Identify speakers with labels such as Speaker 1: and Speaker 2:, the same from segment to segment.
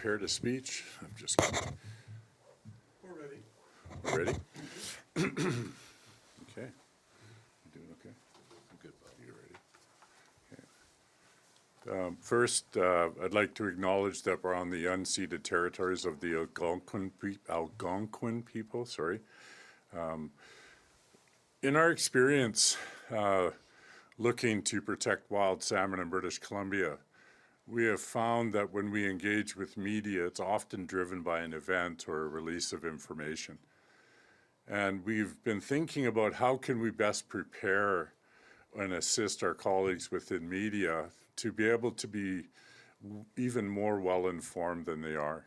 Speaker 1: prepared a speech. I'm just kidding.
Speaker 2: We're ready.
Speaker 1: Ready? Okay. You doing okay? I'm good, Bob. You ready? Okay. First, I'd like to acknowledge that we're on the unceded territories of the Algonquin people. Sorry. In our experience, looking to protect wild salmon in British Columbia, we have found that when we engage with media, it's often driven by an event or a release of information. And we've been thinking about how can we best prepare and assist our colleagues within media to be able to be even more well-informed than they are.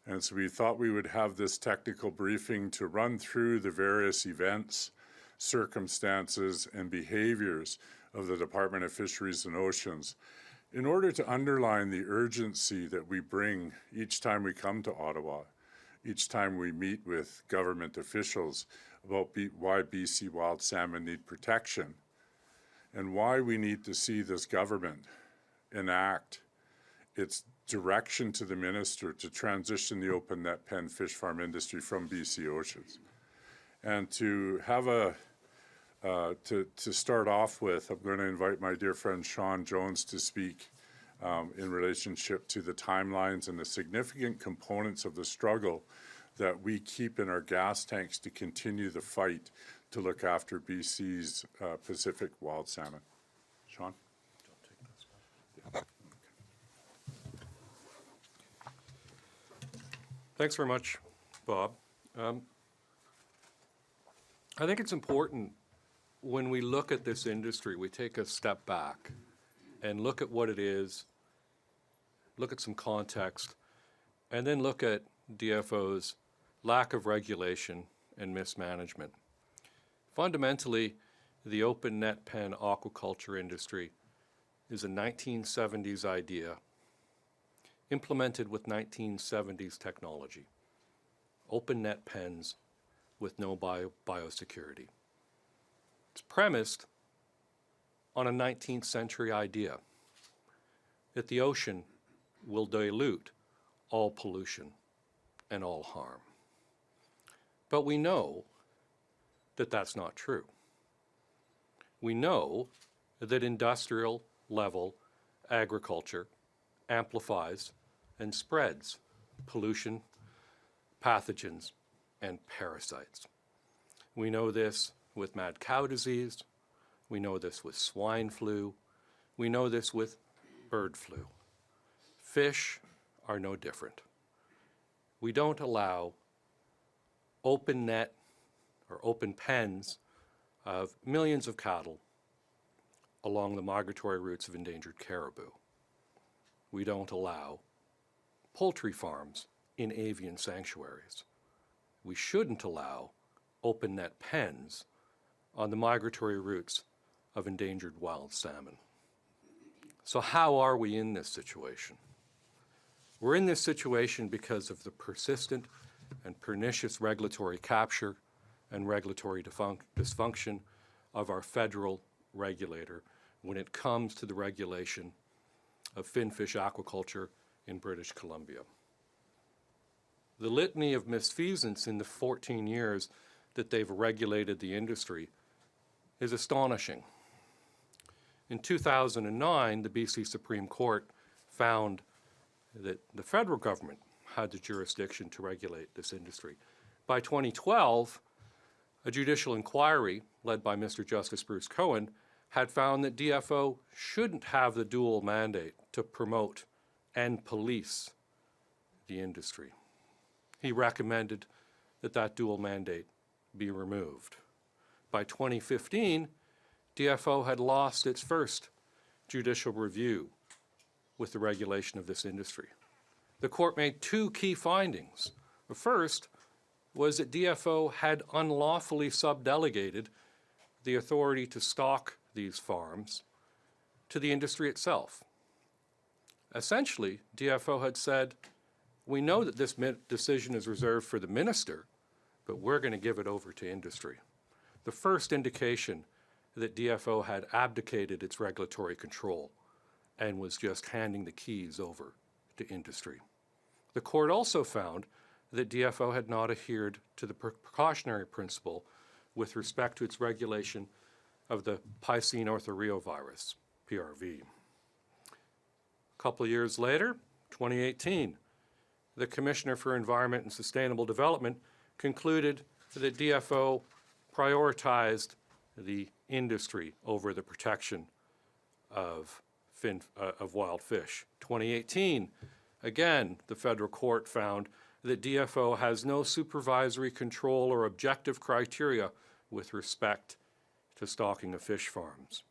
Speaker 1: And so we thought we would have this technical briefing to run through the various events, circumstances, and behaviors of the Department of Fisheries and Oceans in order to underline the urgency that we bring each time we come to Ottawa, each time we meet with government officials about why BC wild salmon need protection and why we need to see this government enact its direction to the minister to transition the open net pen fish farm industry from BC oceans. And to have to start off with, I'm going to invite my dear friend Sean Jones to speak in relationship to the timelines and the significant components of the struggle that we keep in our gas tanks to continue the fight to look after BC's Pacific wild salmon. Sean?
Speaker 3: Thanks very much, Bob. I think it's important when we look at this industry, we take a step back and look at what it is, look at some context, and then look at DFO's lack of regulation and mismanagement. Fundamentally, the open net pen aquaculture industry is a 1970s idea implemented with 1970s technology. Open net pens with no biosecurity. It's premised on a 19th century idea that the ocean will dilute all pollution and all harm. But we know that that's not true. We know that industrial level agriculture amplifies and spreads pollution, pathogens, and parasites. We know this with mad cow disease. We know this with swine flu. We know this with bird flu. Fish are no different. We don't allow open net or open pens of millions of cattle along the migratory routes of endangered caribou. We don't allow poultry farms in avian sanctuaries. We shouldn't allow open net pens on the migratory routes of endangered wild salmon. So how are we in this situation? We're in this situation because of the persistent and pernicious regulatory capture and regulatory dysfunction of our federal regulator when it comes to the regulation of finfish aquaculture in British Columbia. The litany of misfeasance in the 14 years that they've regulated the industry is astonishing. In 2009, the BC Supreme Court found that the federal government had the jurisdiction to regulate this industry. By 2012, a judicial inquiry led by Mr. Justice Bruce Cohen had found that DFO shouldn't have the dual mandate to promote and police the industry. He recommended that that dual mandate be removed. By 2015, DFO had lost its first judicial review with the regulation of this industry. The court made two key findings. The first was that DFO had unlawfully subdelegated the authority to stock these farms to the industry itself. Essentially, DFO had said, we know that this decision is reserved for the minister, but we're going to give it over to industry. The first indication that DFO had abdicated its regulatory control and was just handing the keys over to industry. The court also found that DFO had not adhered to the precautionary principle with respect to its regulation of the Piscine orthoreovirus, PRV. A couple of years later, 2018, the Commissioner for Environment and Sustainable Development concluded that DFO prioritized the industry over the protection of wild fish. 2018, again, the federal court found that DFO has no supervisory control or objective criteria with respect to stocking of fish farms.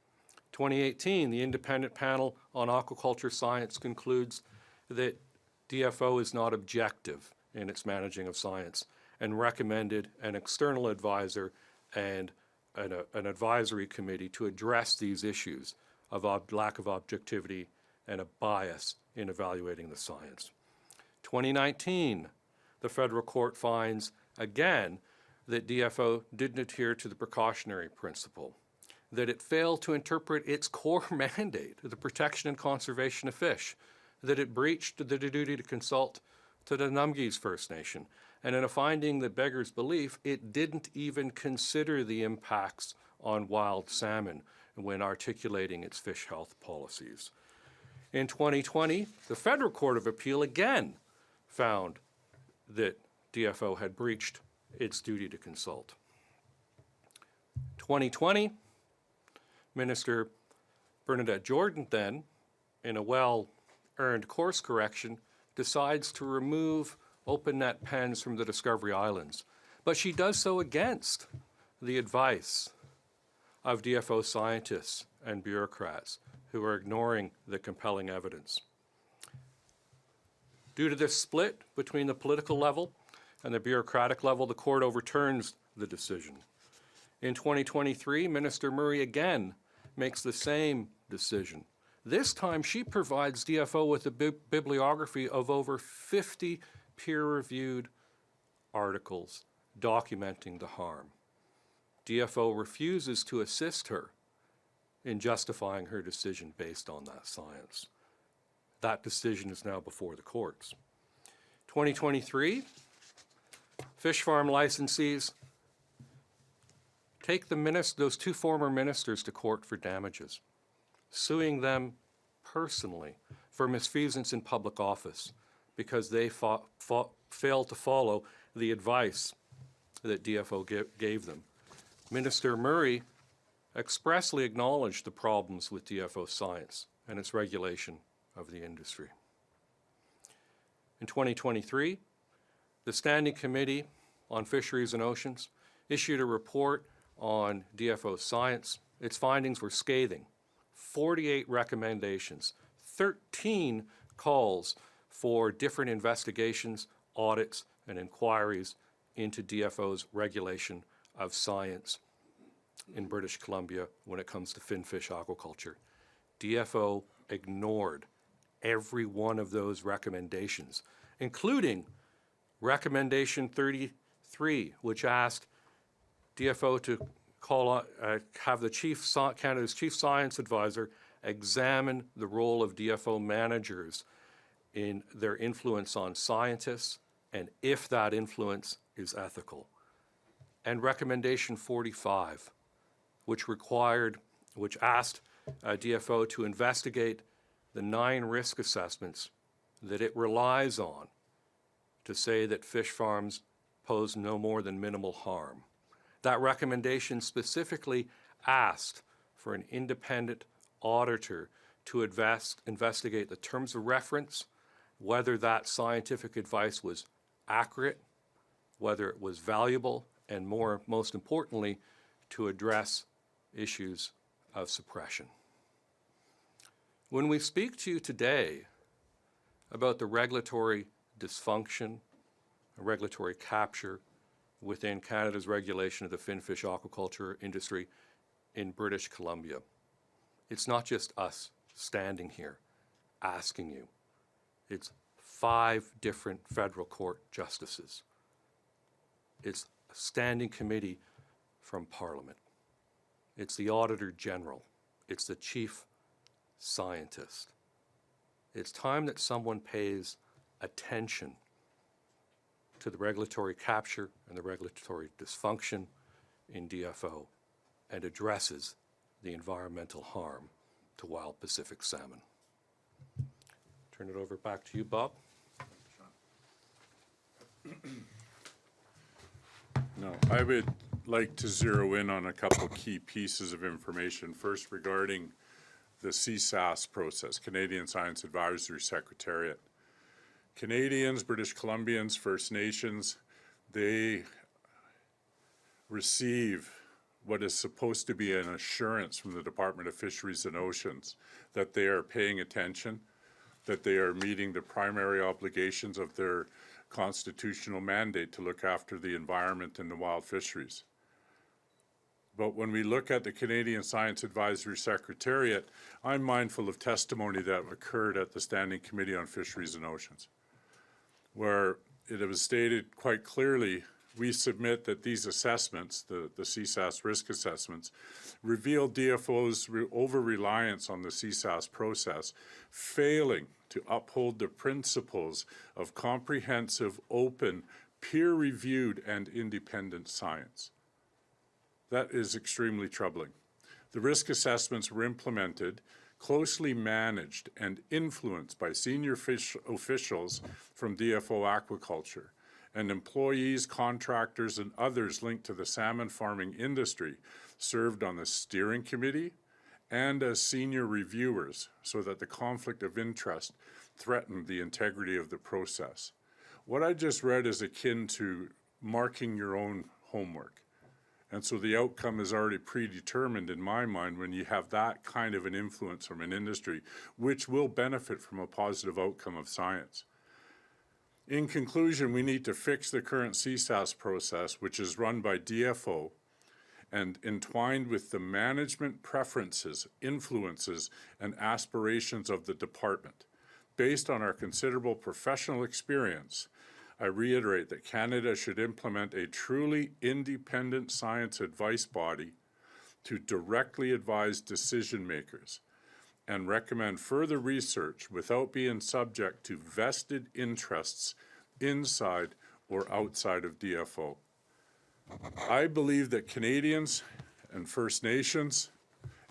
Speaker 3: 2018, the independent panel on aquaculture science concludes that DFO is not objective in its managing of science and recommended an external advisor and an advisory committee to address these issues of lack of objectivity and a bias in evaluating the science. 2019, the federal court finds again that DFO didn't adhere to the precautionary principle, that it failed to interpret its core mandate, the protection and conservation of fish, that it breached the duty to consult to the Numgis First Nation, and in a finding that beggars belief, it didn't even consider the impacts on wild salmon when articulating its fish health policies. In 2020, the Federal Court of Appeal again found that DFO had breached its duty to consult. 2020, Minister Bernadette Jordan then, in a well-earned course correction, decides to remove open net pens from the Discovery Islands. But she does so against the advice of DFO scientists and bureaucrats who are ignoring the compelling evidence. Due to this split between the political level and the bureaucratic level, the court overturns the decision. In 2023, Minister Murray again makes the same decision. This time she provides DFO with a bibliography of over 50 peer-reviewed articles documenting the harm. DFO refuses to assist her in justifying her decision based on that science. That decision is now before the courts. 2023, fish farm licensees take those two former ministers to court for damages, suing them personally for misfeasance in public office because they failed to follow the advice that DFO gave them. Minister Murray expressly acknowledged the problems with DFO science and its regulation of the industry. In 2023, the Standing Committee on Fisheries and Oceans issued a report on DFO science. Its findings were scathing. 48 recommendations, 13 calls for different investigations, audits, and inquiries into DFO's regulation of science in British Columbia when it comes to finfish aquaculture. DFO ignored every one of those recommendations, including recommendation 33, which asked DFO to have the Canada's Chief Science Advisor examine the role of DFO managers in their influence on scientists and if that influence is ethical. And recommendation 45, which asked DFO to investigate the 9 risk assessments that it relies on to say that fish farms pose no more than minimal harm. That recommendation specifically asked for an independent auditor to investigate the terms of reference, whether that scientific advice was accurate, whether it was valuable, and most importantly, to address issues of suppression. When we speak to you today about the regulatory dysfunction, regulatory capture within Canada's regulation of the finfish aquaculture industry in British Columbia, it's not just us standing here asking you. It's 5 different federal court justices. It's a standing committee from Parliament. It's the Auditor General. It's the Chief Scientist. It's time that someone pays attention to the regulatory capture and the regulatory dysfunction in DFO and addresses the environmental harm to wild Pacific salmon. Turn it over back to you, Bob.
Speaker 1: No, I would like to zero in on a couple key pieces of information. First, regarding the CSAS process, Canadian Science Advisory Secretariat. Canadians, British Columbians, First Nations, they receive what is supposed to be an assurance from the Department of Fisheries and Oceans that they are paying attention, that they are meeting the primary obligations of their constitutional mandate to look after the environment and the wild fisheries. But when we look at the Canadian Science Advisory Secretariat, I'm mindful of testimony that occurred at the Standing Committee on Fisheries and Oceans, where it was stated quite clearly, we submit that these assessments, the CSAS risk assessments, reveal DFO's over-reliance on the CSAS process, failing to uphold the principles of comprehensive, open, peer-reviewed, and independent science. That is extremely troubling. The risk assessments were implemented, closely managed, and influenced by senior officials from DFO aquaculture, and employees, contractors, and others linked to the salmon farming industry served on the steering committee and as senior reviewers, so that the conflict of interest threatened the integrity of the process. What I just read is akin to marking your own homework. And so the outcome is already predetermined in my mind when you have that kind of an influence from an industry, which will benefit from a positive outcome of science. In conclusion, we need to fix the current CSAS process, which is run by DFO and entwined with the management preferences, influences, and aspirations of the department. Based on our considerable professional experience, I reiterate that Canada should implement a truly independent science advice body to directly advise decision makers and recommend further research without being subject to vested interests inside or outside of DFO. I believe that Canadians and First Nations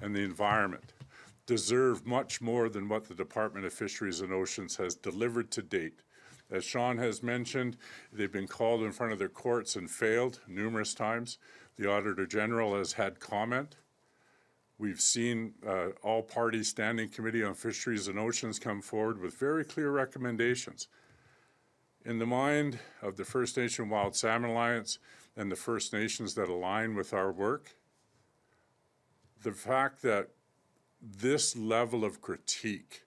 Speaker 1: and the environment deserve much more than what the Department of Fisheries and Oceans has delivered to date. As Sean has mentioned, they've been called in front of their courts and failed numerous times. The Auditor General has had comment. We've seen all parties Standing Committee on Fisheries and Oceans come forward with very clear recommendations. In the mind of the First Nation Wild Salmon Alliance and the First Nations that align with our work, the fact that this level of critique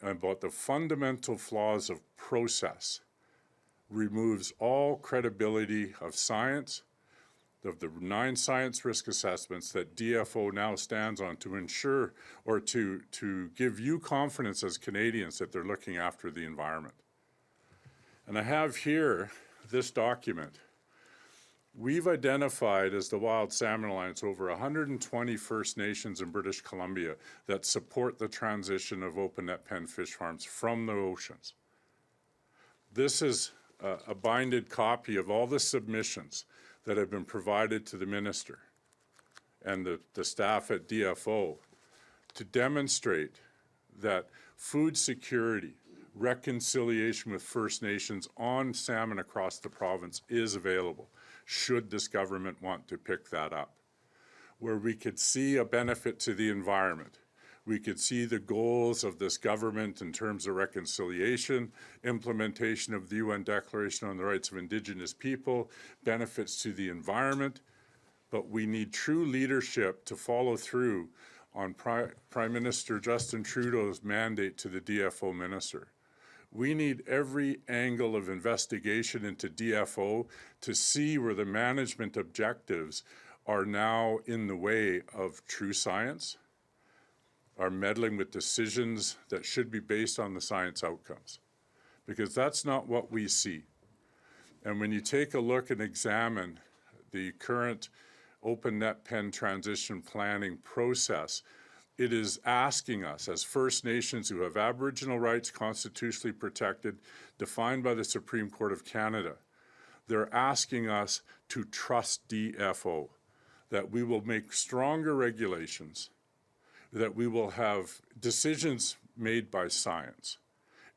Speaker 1: about the fundamental flaws of process removes all credibility of science, of the 9 science risk assessments that DFO now stands on to ensure or to give you confidence as Canadians that they're looking after the environment. And I have here this document. We've identified as the Wild Salmon Alliance over 120 First Nations in British Columbia that support the transition of open net pen fish farms from the oceans. This is a binded copy of all the submissions that have been provided to the minister and the staff at DFO to demonstrate that food security, reconciliation with First Nations on salmon across the province is available, should this government want to pick that up. Where we could see a benefit to the environment, we could see the goals of this government in terms of reconciliation, implementation of the UN Declaration on the Rights of Indigenous People, benefits to the environment, but we need true leadership to follow through on Prime Minister Justin Trudeau's mandate to the DFO minister. We need every angle of investigation into DFO to see where the management objectives are now in the way of true science, are meddling with decisions that should be based on the science outcomes, because that's not what we see. And when you take a look and examine the current open net pen transition planning process, It is asking us, as First Nations who have Aboriginal rights constitutionally protected, defined by the Supreme Court of Canada, they're asking us to trust DFO, that we will make stronger regulations, that we will have decisions made by science,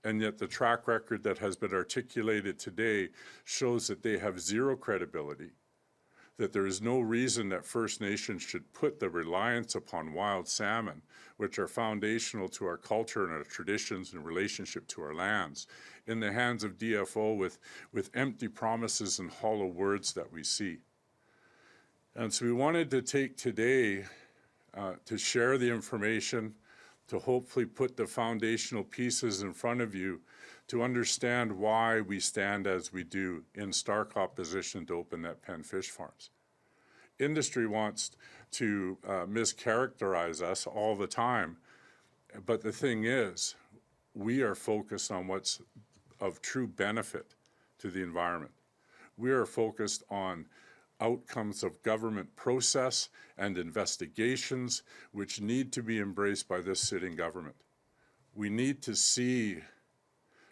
Speaker 1: and yet the track record that has been articulated today shows that they have zero credibility, that there is no reason that First Nations should put the reliance upon wild salmon, which are foundational to our culture and our traditions and relationship to our lands, in the hands of DFO with empty promises and hollow words that we see. And so we wanted to take today to share the information, to hopefully put the foundational pieces in front of you to understand why we stand as we do in stark opposition to open net pen fish farms. Industry wants to mischaracterize us all the time, but the thing is, we are focused on what's of true benefit to the environment. We are focused on outcomes of government process and investigations which need to be embraced by this sitting government. We need to see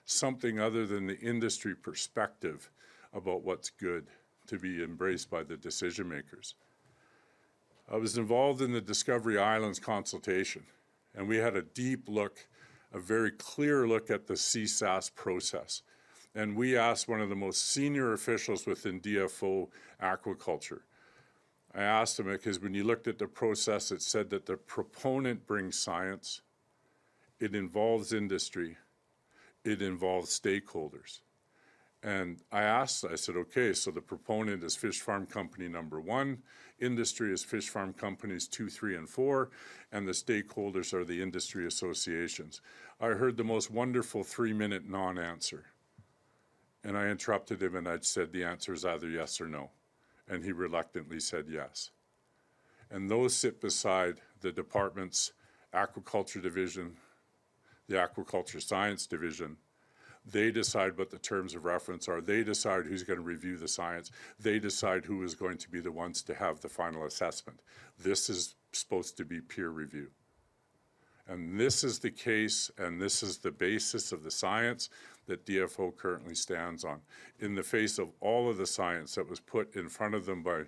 Speaker 1: something other than the industry perspective about what's good to be embraced by the decision makers. I was involved in the Discovery Islands consultation, and we had a deep look, a very clear look at the CSAS process. And we asked one of the most senior officials within DFO aquaculture. I asked him because when you looked at the process, it said that the proponent brings science, it involves industry, it involves stakeholders. And I said, okay, so the proponent is fish farm company number 1, industry is fish farm companies 2, 3, and 4, and the stakeholders are the industry associations. I heard the most wonderful 3-minute non-answer. And I interrupted him and I said the answer is either yes or no. And he reluctantly said yes. And those sit beside the department's aquaculture division, the aquaculture science division. They decide what the terms of reference are. They decide who's going to review the science. They decide who is going to be the ones to have the final assessment. This is supposed to be peer review. And this is the case, and this is the basis of the science that DFO currently stands on, in the face of all of the science that was put in front of them by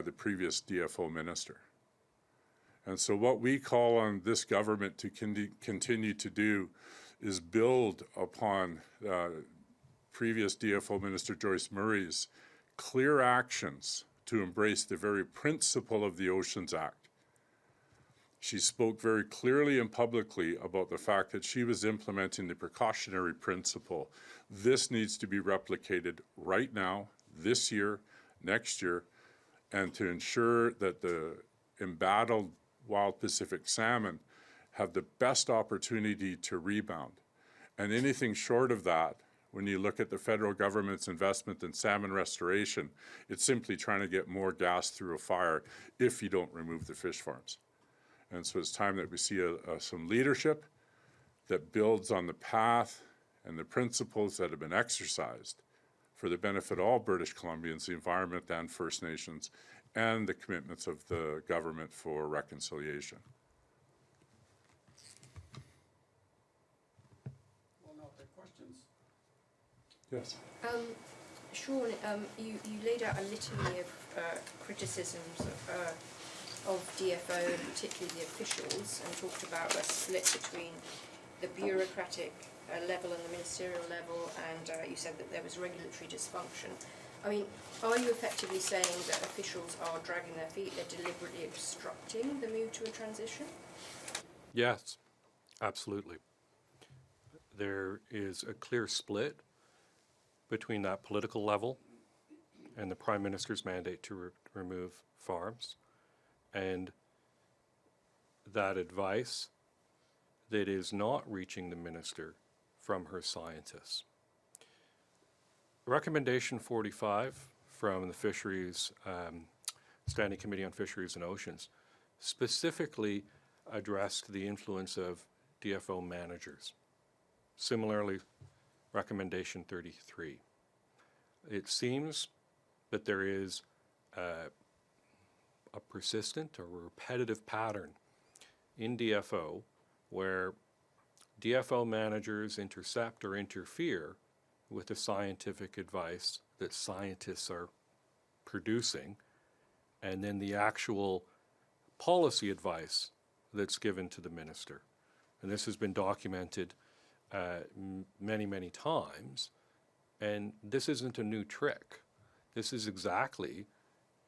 Speaker 1: the previous DFO minister. And so what we call on this government to continue to do is build upon previous DFO Minister Joyce Murray's clear actions to embrace the very principle of the Oceans Act. She spoke very clearly and publicly about the fact that she was implementing the precautionary principle. This needs to be replicated right now, this year, next year, and to ensure that the embattled wild Pacific salmon have the best opportunity to rebound. And anything short of that, when you look at the federal government's investment in salmon restoration, it's simply trying to get more gas through a fire if you don't remove the fish farms. And so it's time that we see some leadership that builds on the path and the principles that have been exercised for the benefit of all British Columbians, the environment and First Nations, and the commitments of the government for reconciliation.
Speaker 2: We'll now take questions.
Speaker 1: Yes.
Speaker 4: Sean, you laid out a litany of criticisms of DFO, and particularly the officials, and talked about a split between the bureaucratic level and the ministerial level, and you said that there was regulatory dysfunction. I mean, are you effectively saying that officials are dragging their feet, they're deliberately obstructing the move to a transition?
Speaker 3: Yes, absolutely. There is a clear split between that political level and the Prime Minister's mandate to remove farms, and that advice that is not reaching the Minister from her scientists. Recommendation 45 from the Fisheries Standing Committee on Fisheries and Oceans specifically addressed the influence of DFO managers. Similarly, recommendation 33. It seems that there is a persistent or repetitive pattern in DFO where DFO managers intercept or interfere with the scientific advice that scientists are producing, and then the actual policy advice that's given to the minister. And this has been documented many, many times, and this isn't a new trick. This is exactly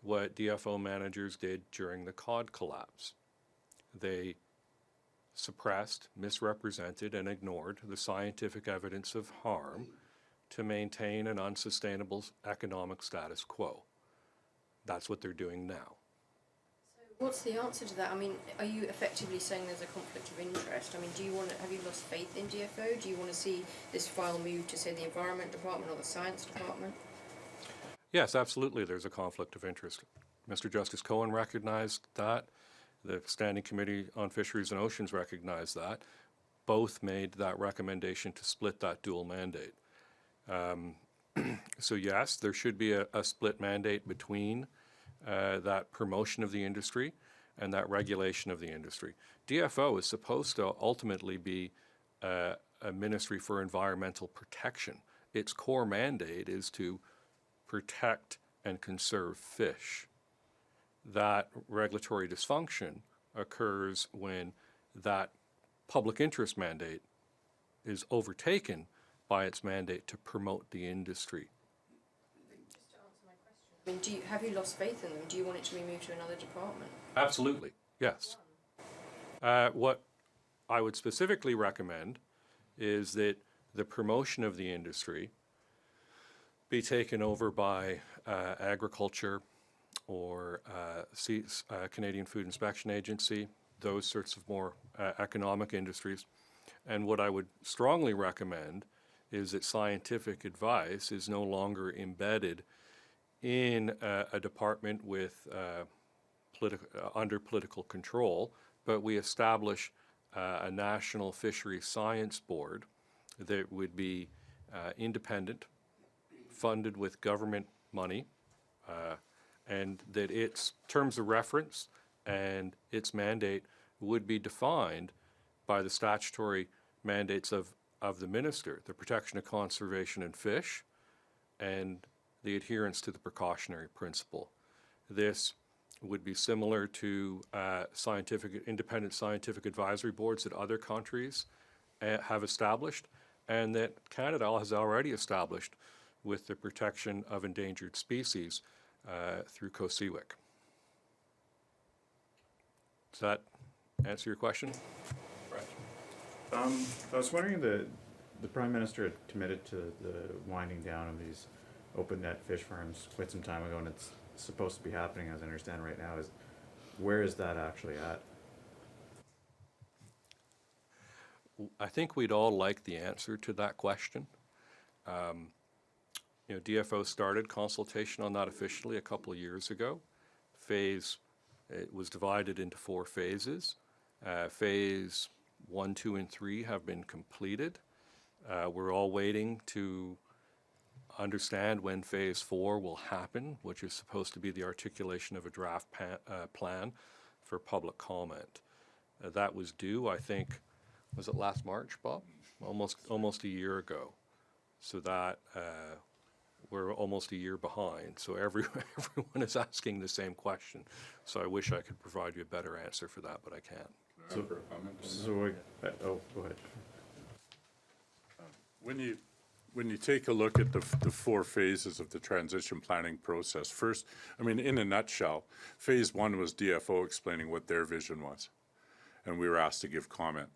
Speaker 3: what DFO managers did during the cod collapse. They suppressed, misrepresented, and ignored the scientific evidence of harm to maintain an unsustainable economic status quo. That's what they're doing now.
Speaker 4: What's the answer to that? I mean, are you effectively saying there's a conflict of interest? I mean, have you lost faith in DFO? Do you want to see this file move to, say, the Environment Department or the Science Department?
Speaker 3: Yes, absolutely, there's a conflict of interest. Mr. Justice Cohen recognized that. The Standing Committee on Fisheries and Oceans recognized that. Both made that recommendation to split that dual mandate. So yes, there should be a split mandate between that promotion of the industry and that regulation of the industry. DFO is supposed to ultimately be a ministry for environmental protection. Its core mandate is to protect and conserve fish. That regulatory dysfunction occurs when that public interest mandate is overtaken by its mandate to promote the industry.
Speaker 4: Just to answer my question, I mean, have you lost faith in them? Do you want it to be moved to another department?
Speaker 3: Absolutely, yes. What I would specifically recommend is that the promotion of the industry be taken over by agriculture or Canadian Food Inspection Agency, those sorts of more economic industries. And what I would strongly recommend is that scientific advice is no longer embedded in a department with under political control, but we establish a national fishery science board that would be independent, funded with government money, and that its terms of reference and its mandate would be defined by the statutory mandates of the minister, the protection of conservation and fish, and the adherence to the precautionary principle. This would be similar to independent scientific advisory boards that other countries have established, and that Canada has already established with the protection of endangered species through COSEWIC. Does that answer your question?
Speaker 5: I was wondering, the Prime Minister had committed to the winding down of these open net fish farms quite some time ago, and it's supposed to be happening, as I understand right now. Where is that actually at?
Speaker 3: I think we'd all like the answer to that question. DFO started consultation on that officially a couple of years ago. It was divided into 4 phases. Phase 1, 2, and 3 have been completed. We're all waiting to understand when phase 4 will happen, which is supposed to be the articulation of a draft plan for public comment. That was due, I think, was it last March, Bob? Almost a year ago. So that we're almost a year behind. So everyone is asking the same question. So I wish I could provide you a better answer for that, but I can't.
Speaker 5: Go ahead.
Speaker 1: When you take a look at the 4 phases of the transition planning process, first, I mean, in a nutshell, phase 1 was DFO explaining what their vision was, and we were asked to give comment.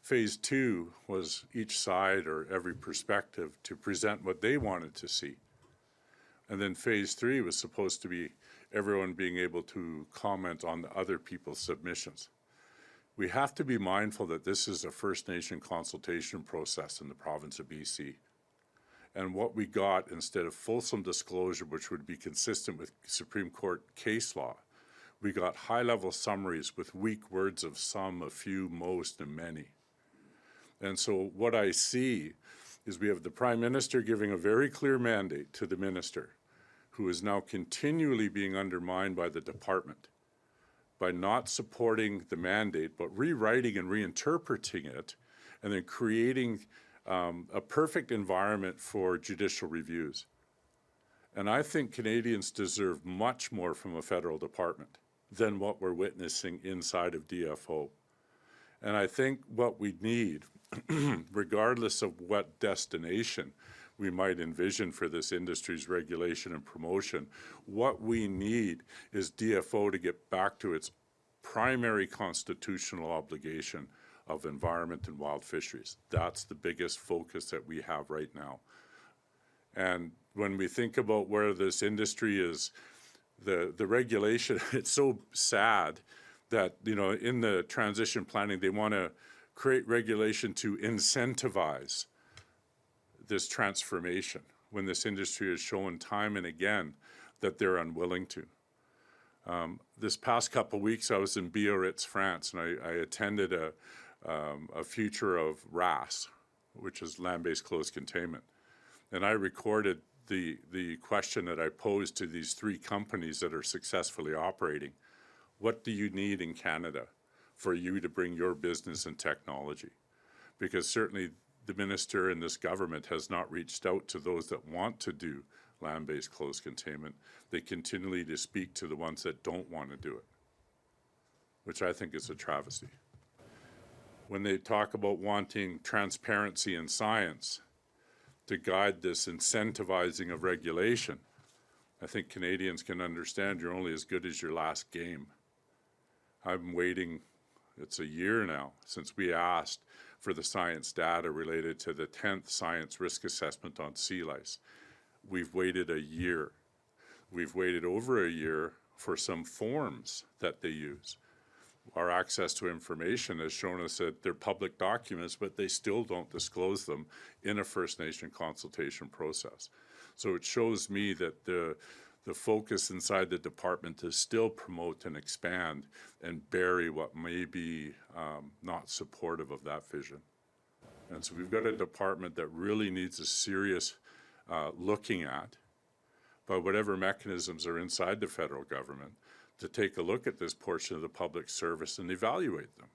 Speaker 1: Phase 2 was each side or every perspective to present what they wanted to see. And then phase 3 was supposed to be everyone being able to comment on the other people's submissions. We have to be mindful that this is a First Nation consultation process in the province of BC. And what we got, instead of fulsome disclosure, which would be consistent with Supreme Court case law, we got high-level summaries with weak words of some, a few, most, and many. And so what I see is we have the Prime Minister giving a very clear mandate to the Minister, who is now continually being undermined by the Department. by not supporting the mandate, but rewriting and reinterpreting it, and then creating a perfect environment for judicial reviews. And I think Canadians deserve much more from a federal department than what we're witnessing inside of DFO. And I think what we need, regardless of what destination we might envision for this industry's regulation and promotion, what we need is DFO to get back to its primary constitutional obligation of environment and wild fisheries. That's the biggest focus that we have right now. And when we think about where this industry is, the regulation, it's so sad that, you know, in the transition planning, they want to create regulation to incentivize this transformation when this industry has shown time and again that they're unwilling to. This past couple of weeks, I was in Biarritz, France, and I attended a future of RAS, which is land-based closed containment. And I recorded the question that I posed to these three companies that are successfully operating. What do you need in Canada for you to bring your business and technology? Because certainly the minister in this government has not reached out to those that want to do land-based closed containment. They continually to speak to the ones that don't want to do it, which I think is a travesty. When they talk about wanting transparency in science to guide this incentivizing of regulation, I think Canadians can understand you're only as good as your last game. I'm waiting, it's a year now since we asked for the science data related to the 10th science risk assessment on sea lice. We've waited a year. We've waited over a year for some forms that they use. Our access to information has shown us that they're public documents, but they still don't disclose them in a First Nation consultation process. So it shows me that the focus inside the department is still promote and expand and bury what may be not supportive of that vision. And so we've got a department that really needs a serious looking at, by whatever mechanisms are inside the federal government, to take a look at this portion of the public service and evaluate them.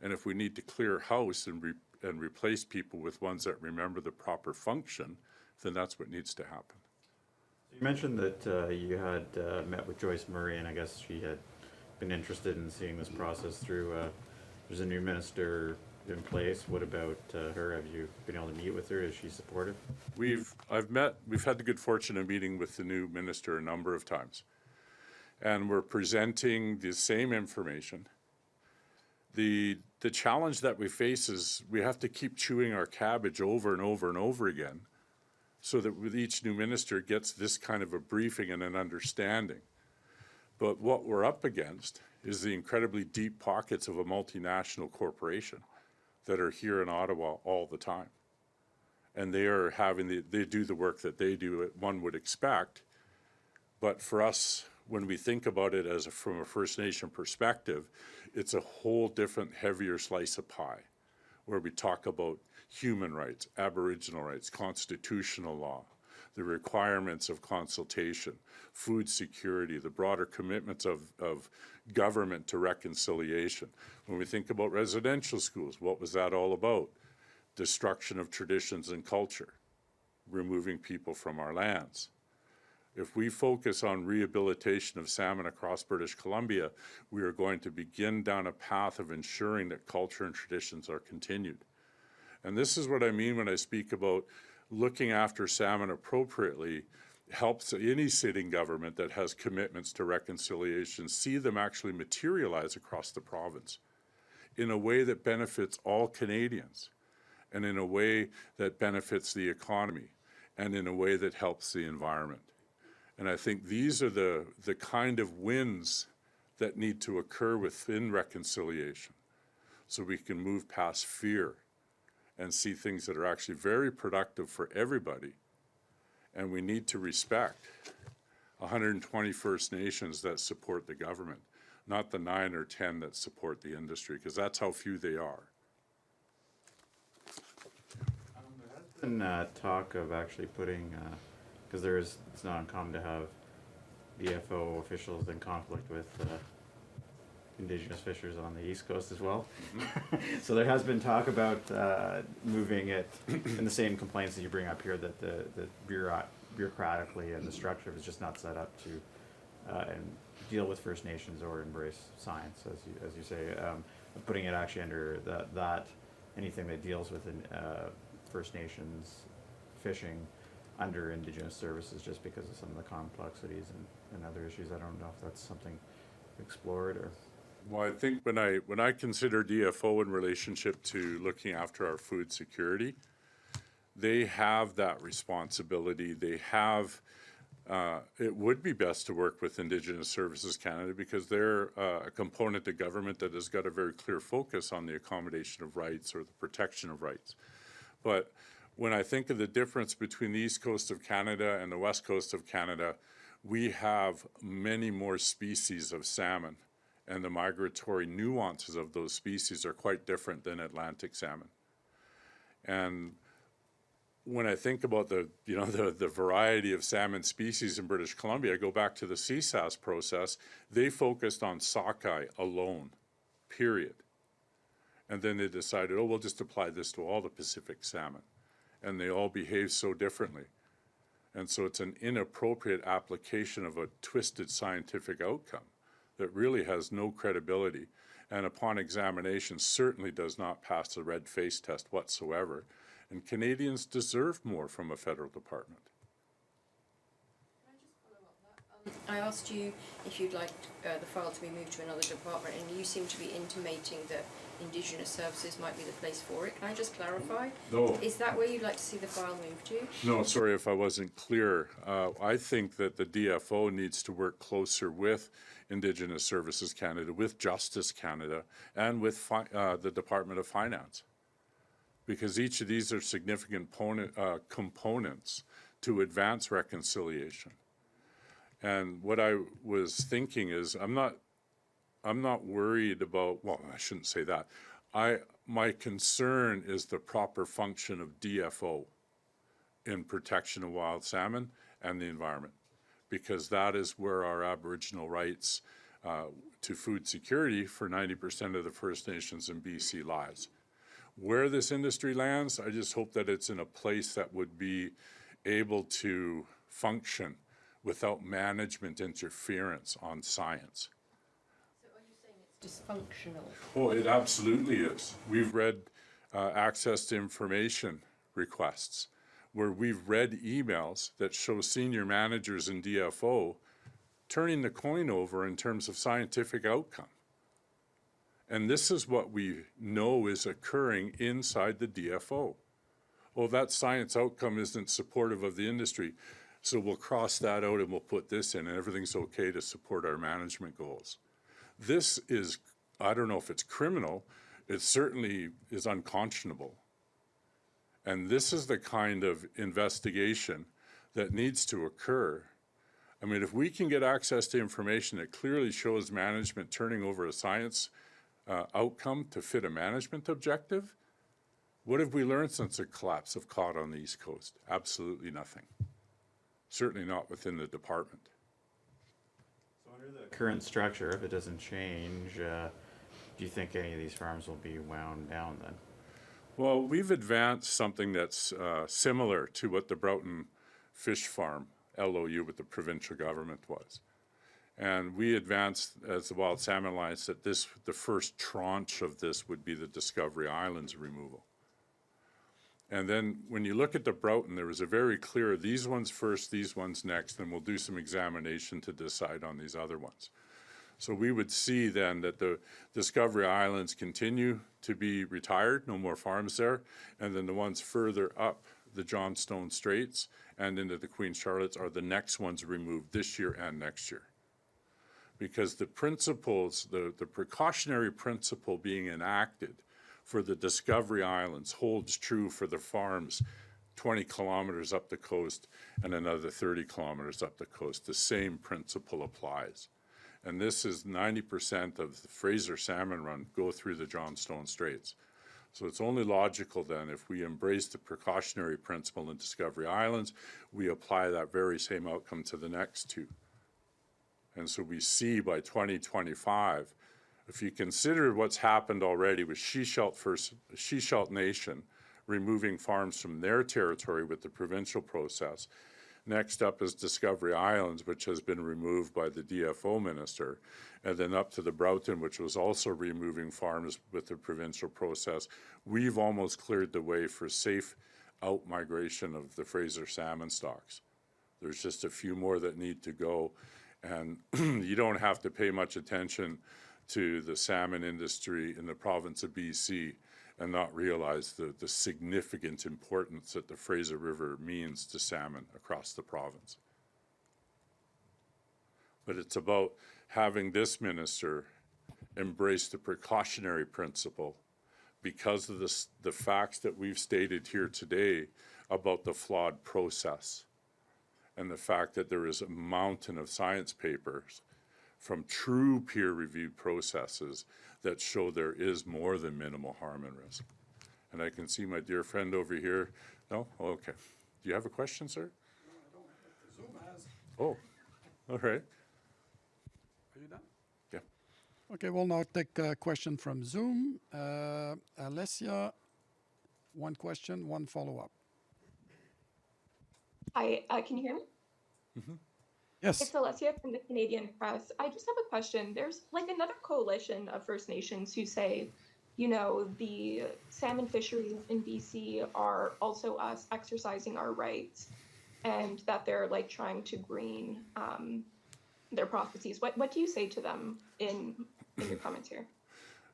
Speaker 1: And if we need to clear house and replace people with ones that remember the proper function, then that's what needs to happen.
Speaker 5: You mentioned that you had met with Joyce Murray, and I guess she had been interested in seeing this process through. There's a new minister in place. What about her? Have you been able to meet with her? Is she supportive?
Speaker 1: We've had the good fortune of meeting with the new minister a number of times, and we're presenting the same information. The challenge that we face is we have to keep chewing our cabbage over and over and over again, so that with each new minister gets this kind of a briefing and an understanding. But what we're up against is the incredibly deep pockets of a multinational corporation that are here in Ottawa all the time. And they are they do the work that they do, one would expect. But for us, when we think about it from a First Nation perspective, it's a whole different, heavier slice of pie, where we talk about human rights, Aboriginal rights, constitutional law, the requirements of consultation, food security, the broader commitments of government to reconciliation. When we think about residential schools, what was that all about? Destruction of traditions and culture, removing people from our lands. If we focus on rehabilitation of salmon across British Columbia, we are going to begin down a path of ensuring that culture and traditions are continued. And this is what I mean when I speak about looking after salmon appropriately helps any sitting government that has commitments to reconciliation see them actually materialize across the province in a way that benefits all Canadians, and in a way that benefits the economy, and in a way that helps the environment. And I think these are the kind of wins that need to occur within reconciliation, so we can move past fear and see things that are actually very productive for everybody. And we need to respect 120 First Nations that support the government, not the 9 or 10 that support the industry, because that's how few they are.
Speaker 5: There has been talk of actually putting, because it's not uncommon to have DFO officials in conflict with indigenous fishers on the East Coast as well. So there has been talk about moving it, and the same complaints that you bring up here, that the bureaucratically and the structure is just not set up to and deal with First Nations or embrace science, as you say, putting it actually under that anything that deals with First Nations fishing under Indigenous services, just because of some of the complexities and other issues. I don't know if that's something explored or.
Speaker 1: Well, I think when I consider DFO in relationship to looking after our food security, they have that responsibility. They have, it would be best to work with Indigenous Services Canada, because they're a component of government that has got a very clear focus on the accommodation of rights or the protection of rights. But when I think of the difference between the East Coast of Canada and the West Coast of Canada, we have many more species of salmon, and the migratory nuances of those species are quite different than Atlantic salmon. And when I think about the variety of salmon species in British Columbia, I go back to the CSAS process. They focused on sockeye alone, period. And then they decided, oh, we'll just apply this to all the Pacific salmon. And they all behave so differently. And so it's an inappropriate application of a twisted scientific outcome that really has no credibility, and upon examination certainly does not pass the red face test whatsoever. And Canadians deserve more from a federal department.
Speaker 4: I asked you if you'd like the file to be moved to another department, and you seem to be intimating that Indigenous Services might be the place for it. Can I just clarify?
Speaker 1: No.
Speaker 4: Is that where you'd like to see the file moved to?
Speaker 1: No, sorry if I wasn't clear. I think that the DFO needs to work closer with Indigenous Services Canada, with Justice Canada, and with the Department of Finance, because each of these are significant components to advance reconciliation. And what I was thinking is, I'm not worried about, well, I shouldn't say that. My concern is the proper function of DFO in protection of wild salmon and the environment, because that is where our Aboriginal rights to food security for 90% of the First Nations in BC lies. Where this industry lands, I just hope that it's in a place that would be able to function without management interference on science.
Speaker 4: So are you saying it's dysfunctional?
Speaker 1: Oh, it absolutely is. We've read access to information requests where we've read emails that show senior managers in DFO turning the coin over in terms of scientific outcome. And this is what we know is occurring inside the DFO. Oh, that science outcome isn't supportive of the industry, so we'll cross that out and we'll put this in, and everything's okay to support our management goals. This is, I don't know if it's criminal, it certainly is unconscionable. And this is the kind of investigation that needs to occur. I mean, if we can get access to information that clearly shows management turning over a science outcome to fit a management objective, what have we learned since the collapse of cod on the East Coast? Absolutely nothing. Certainly not within the department.
Speaker 5: So under the current structure, if it doesn't change, do you think any of these farms will be wound down then?
Speaker 1: Well, we've advanced something that's similar to what the Broughton Fish Farm LOU with the provincial government was. And we advanced as the Wild Salmon Alliance that the first tranche of this would be the Discovery Islands removal. And then when you look at the Broughton, there was a very clear, these ones first, these ones next, and we'll do some examination to decide on these other ones. So we would see then that the Discovery Islands continue to be retired, no more farms there, and then the ones further up the Johnstone Straits and into the Queen Charlottes are the next ones removed this year and next year. Because the principles, the precautionary principle being enacted for the Discovery Islands holds true for the farms 20 kilometers up the coast and another 30 kilometers up the coast. The same principle applies. And this is 90% of the Fraser salmon run go through the Johnstone Straits. So it's only logical then, if we embrace the precautionary principle in Discovery Islands, we apply that very same outcome to the next two. And so we see by 2025 If you consider what's happened already with Shishalt Nation removing farms from their territory with the provincial process, next up is Discovery Islands, which has been removed by the DFO minister, and then up to the Broughton, which was also removing farms with the provincial process. We've almost cleared the way for safe out-migration of the Fraser salmon stocks. There's just a few more that need to go, and you don't have to pay much attention to the salmon industry in the province of BC and not realize the significant importance that the Fraser River means to salmon across the province. But it's about having this minister embrace the precautionary principle because of the facts that we've stated here today about the flawed process and the fact that there is a mountain of science papers from true peer-reviewed processes that show there is more than minimal harm and risk. And I can see my dear friend over here. No? Oh, okay. Do you have a question, sir?
Speaker 2: No, I don't. The Zoom has.
Speaker 1: Oh, all right.
Speaker 2: Are you done?
Speaker 1: Yeah.
Speaker 2: Okay, we'll now take a question from Zoom. Alessia, one question, one follow-up.
Speaker 6: Hi, can you hear me?
Speaker 2: Yes.
Speaker 6: It's Alessia from the Canadian Press. I just have a question. There's like another coalition of First Nations who say, you know, the salmon fisheries in BC are also us exercising our rights, and that they're like trying to green their processes. What do you say to them in your comments here?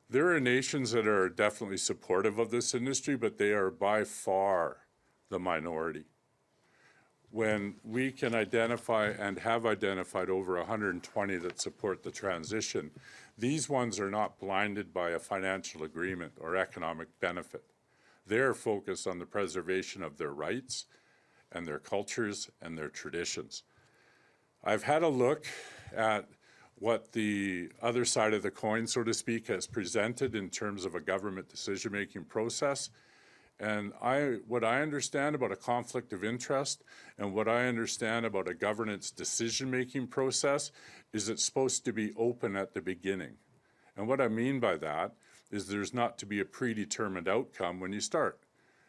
Speaker 1: There are nations that are definitely supportive of this industry, but they are by far the minority. When we can identify and have identified over 120 that support the transition, these ones are not blinded by a financial agreement or economic benefit. They're focused on the preservation of their rights and their cultures and their traditions. I've had a look at what the other side of the coin, so to speak, has presented in terms of a government decision-making process. And what I understand about a conflict of interest and what I understand about a governance decision-making process is it's supposed to be open at the beginning. And what I mean by that is there's not to be a predetermined outcome when you start.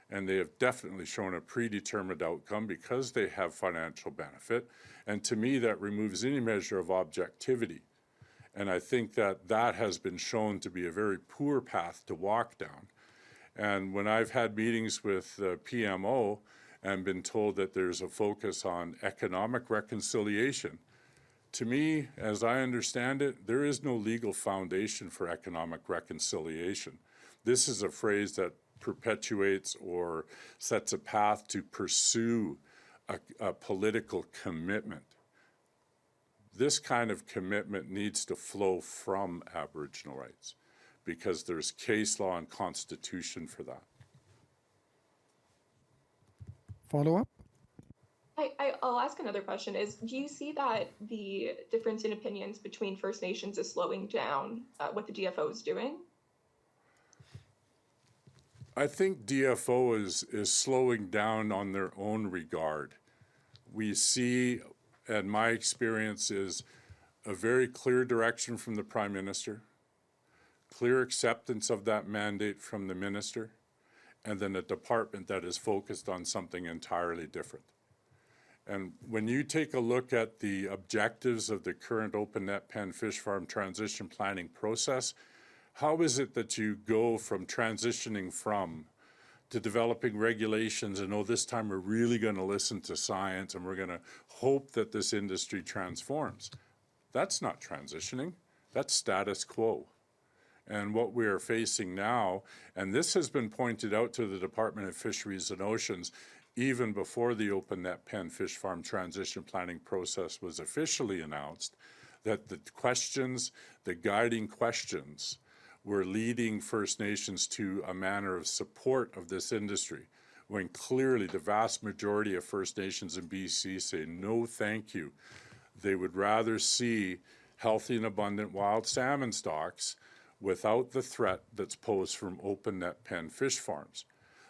Speaker 1: And they have definitely shown a predetermined outcome because they have financial benefit. And to me, that removes any measure of objectivity. And I think that that has been shown to be a very poor path to walk down. And when I've had meetings with the PMO and been told that there's a focus on economic reconciliation, to me, as I understand it, there is no legal foundation for economic reconciliation. This is a phrase that perpetuates or sets a path to pursue a political commitment. This kind of commitment needs to flow from Aboriginal rights, because there's case law and constitution for that.
Speaker 2: Follow-up?
Speaker 6: I'll ask another question. Do you see that the difference in opinions between First Nations is slowing down what the DFO is doing?
Speaker 1: I think DFO is slowing down on their own regard. We see, and my experience is, a very clear direction from the Prime Minister, clear acceptance of that mandate from the minister, and then a department that is focused on something entirely different. And when you take a look at the objectives of the current open net pen fish farm transition planning process, how is it that you go from transitioning from to developing regulations and, oh, this time we're really going to listen to science and we're going to hope that this industry transforms? That's not transitioning. That's status quo. And what we are facing now, and this has been pointed out to the Department of Fisheries and Oceans even before the open net pen fish farm transition planning process was officially announced, that the questions, the guiding questions, were leading First Nations to a manner of support of this industry, when clearly the vast majority of First Nations in BC say no thank you. They would rather see healthy and abundant wild salmon stocks without the threat that's posed from open net pen fish farms.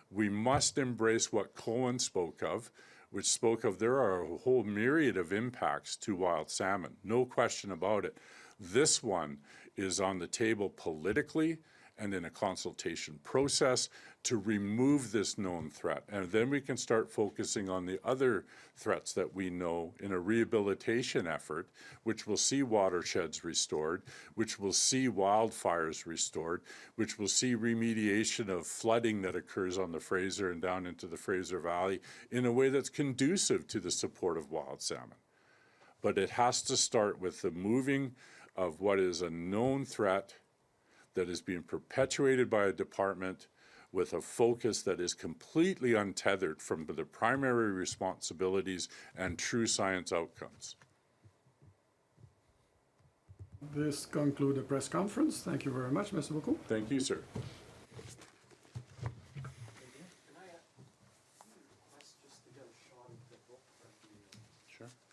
Speaker 1: We must embrace what Cohen spoke of, which spoke of there are a whole myriad of impacts to wild salmon, no question about it. This one is on the table politically and in a consultation process to remove this known threat. And then we can start focusing on the other threats that we know in a rehabilitation effort, which will see watersheds restored, which will see wildfires restored, which will see remediation of flooding that occurs on the Fraser and down into the Fraser Valley in a way that's conducive to the support of wild salmon. But it has to start with the moving of what is a known threat that is being perpetuated by a department with a focus that is completely untethered from the primary responsibilities and true science outcomes.
Speaker 2: This concludes the press conference. Thank you very much. Merci beaucoup.
Speaker 1: Thank you, sir.